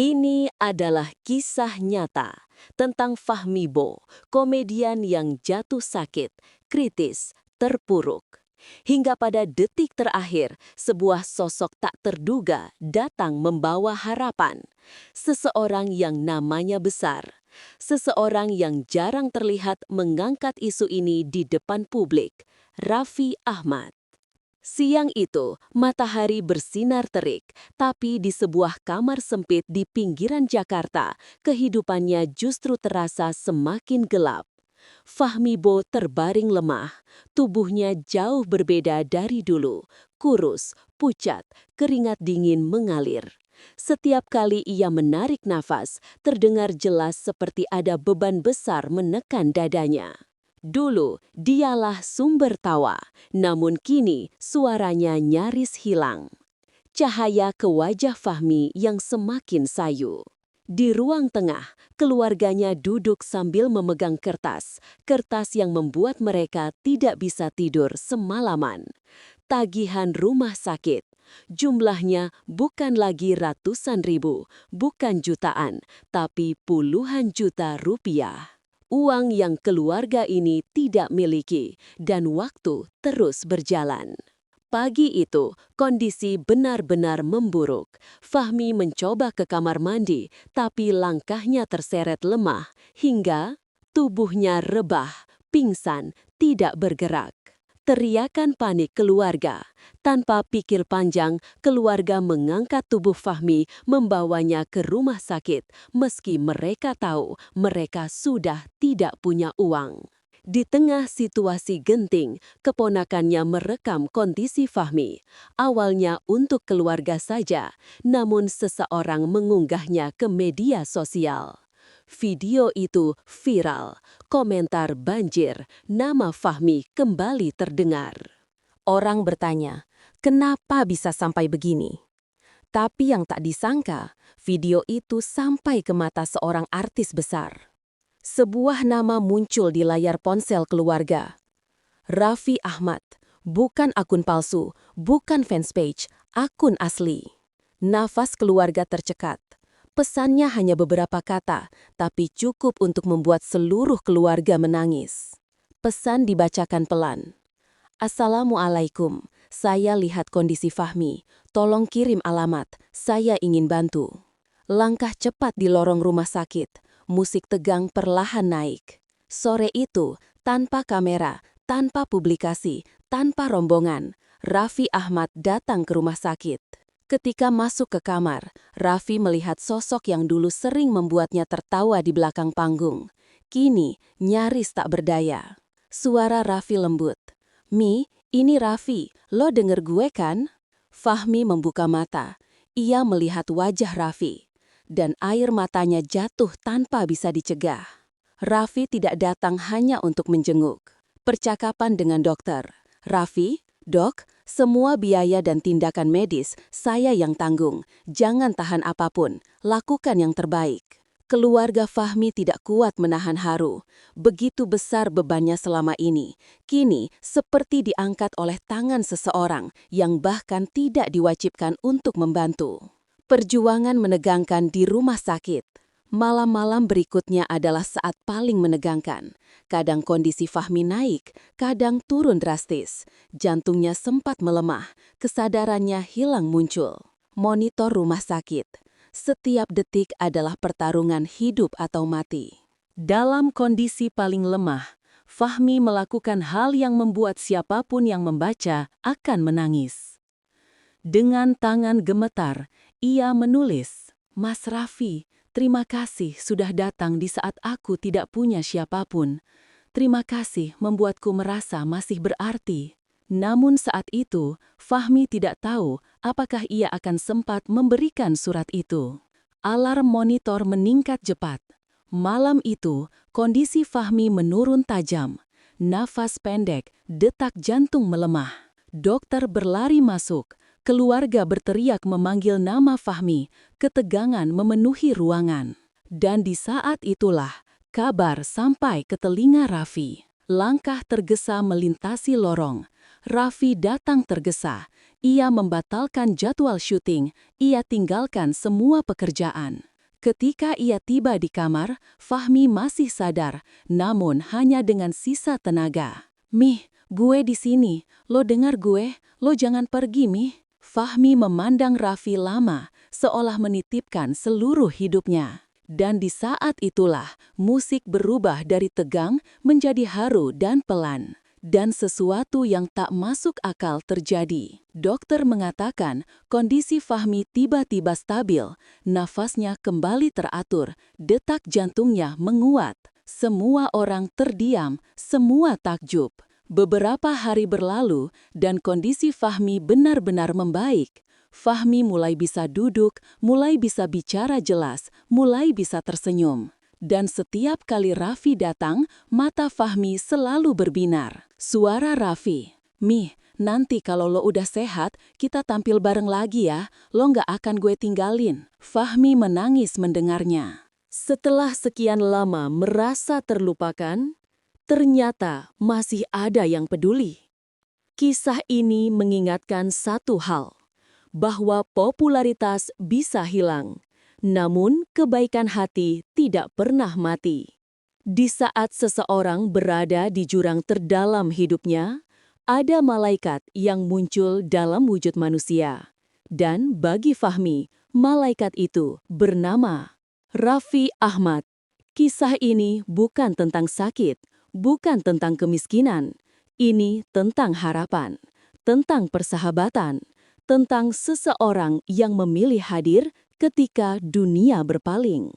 Ini adalah kisah nyata tentang Fahmi Bo, komedian yang jatuh sakit, kritis, terpuruk. Hingga pada detik terakhir, sebuah sosok tak terduga datang membawa harapan. Seseorang yang namanya besar. Seseorang yang jarang terlihat mengangkat isu ini di depan publik. Raffi Ahmad. Siang itu, matahari bersinar terik, tapi di sebuah kamar sempit di pinggiran Jakarta, kehidupannya justru terasa semakin gelap. Fahmi Bo terbaring lemah, tubuhnya jauh berbeda dari dulu, kurus, pucat, keringat dingin mengalir. Setiap kali ia menarik nafas, terdengar jelas seperti ada beban besar menekan dadanya. Dulu, dialah sumber tawa, namun kini suaranya nyaris hilang. Cahaya ke wajah Fahmi yang semakin sayu. Di ruang tengah, keluarganya duduk sambil memegang kertas yang membuat mereka tidak bisa tidur semalaman. Tagihan rumah sakit. Jumlahnya bukan lagi ratusan ribu, bukan jutaan, tapi puluhan juta rupiah. Uang yang keluarga ini tidak miliki, dan waktu terus berjalan. Pagi itu, kondisi benar-benar memburuk. Fahmi mencoba ke kamar mandi, tapi langkahnya terseret lemah, hingga tubuhnya rebah, pingsan, tidak bergerak. Teriakan panik keluarga. Tanpa pikir panjang, keluarga mengangkat tubuh Fahmi, membawanya ke rumah sakit, meski mereka tahu mereka sudah tidak punya uang. Di tengah situasi genting, keponakannya merekam kondisi Fahmi. Awalnya untuk keluarga saja, namun seseorang mengunggahnya ke media sosial. Video itu viral, komentar banjir, nama Fahmi kembali terdengar. Orang bertanya, kenapa bisa sampai begini? Tapi yang tak disangka, video itu sampai ke mata seorang artis besar. Sebuah nama muncul di layar ponsel keluarga. Raffi Ahmad, bukan akun palsu, bukan fanspage, akun asli. Nafas keluarga tercekat. Pesannya hanya beberapa kata, tapi cukup untuk membuat seluruh keluarga menangis. Pesan dibacakan pelan. Assalamualaikum, saya lihat kondisi Fahmi. Tolong kirim alamat, saya ingin bantu. Langkah cepat di lorong rumah sakit. Musik tegang perlahan naik. Sore itu, tanpa kamera, tanpa publikasi, tanpa rombongan, Raffi Ahmad datang ke rumah sakit. Ketika masuk ke kamar, Raffi melihat sosok yang dulu sering membuatnya tertawa di belakang panggung. Kini, nyaris tak berdaya. Suara Raffi lembut. "Mi, ini Raffi, lo denger gue kan?" Fahmi membuka mata. Ia melihat wajah Raffi, dan air matanya jatuh tanpa bisa dicegah. Raffi tidak datang hanya untuk menjenguk. Percakapan dengan dokter. "Raffi, dok, semua biaya dan tindakan medis saya yang tanggung. Jangan tahan apapun, lakukan yang terbaik." Keluarga Fahmi tidak kuat menahan haru. Begitu besar bebannya selama ini. Kini seperti diangkat oleh tangan seseorang yang bahkan tidak diwajibkan untuk membantu. Perjuangan menegangkan di rumah sakit. Malam-malam berikutnya adalah saat paling menegangkan. Kadang kondisi Fahmi naik, kadang turun drastis. Jantungnya sempat melemah, kesadarannya hilang muncul. Monitor rumah sakit. Setiap detik adalah pertarungan hidup atau mati. Dalam kondisi paling lemah, Fahmi melakukan hal yang membuat siapapun yang membaca akan menangis. Dengan tangan gemetar, ia menulis, "Mas Raffi, terima kasih sudah datang di saat aku tidak punya siapapun. Terima kasih membuatku merasa masih berarti." Namun saat itu, Fahmi tidak tahu apakah ia akan sempat memberikan surat itu. Alarm monitor meningkat cepat. Malam itu, kondisi Fahmi menurun tajam. Nafas pendek, detak jantung melemah. Dokter berlari masuk. Keluarga berteriak memanggil nama Fahmi. Ketegangan memenuhi ruangan. Dan di saat itulah, kabar sampai ke telinga Raffi. Langkah tergesa melintasi lorong. Raffi datang tergesa. Ia membatalkan jadwal syuting, ia tinggalkan semua pekerjaan. Ketika ia tiba di kamar, Fahmi masih sadar, namun hanya dengan sisa tenaga. "Mih, gue di sini. Lo dengar gue? Lo jangan pergi, Mih." Fahmi memandang Raffi lama, seolah menitipkan seluruh hidupnya. Dan di saat itulah, musik berubah dari tegang menjadi haru dan pelan. Dan sesuatu yang tak masuk akal terjadi. Dokter mengatakan kondisi Fahmi tiba-tiba stabil, nafasnya kembali teratur, detak jantungnya menguat. Semua orang terdiam, semua takjub. Beberapa hari berlalu dan kondisi Fahmi benar-benar membaik. Fahmi mulai bisa duduk, mulai bisa bicara jelas, mulai bisa tersenyum. Dan setiap kali Raffi datang, mata Fahmi selalu berbinar. Suara Raffi, "Mih, nanti kalau lo udah sehat, kita tampil bareng lagi ya. Lo nggak akan gue tinggalin." Fahmi menangis mendengarnya. Setelah sekian lama merasa terlupakan, ternyata masih ada yang peduli. Kisah ini mengingatkan satu hal, bahwa popularitas bisa hilang, namun kebaikan hati tidak pernah mati. Di saat seseorang berada di jurang terdalam hidupnya, ada malaikat yang muncul dalam wujud manusia. Dan bagi Fahmi, malaikat itu bernama Raffi Ahmad. Kisah ini bukan tentang sakit, bukan tentang kemiskinan. Ini tentang harapan, tentang persahabatan, tentang seseorang yang memilih hadir ketika dunia berpaling.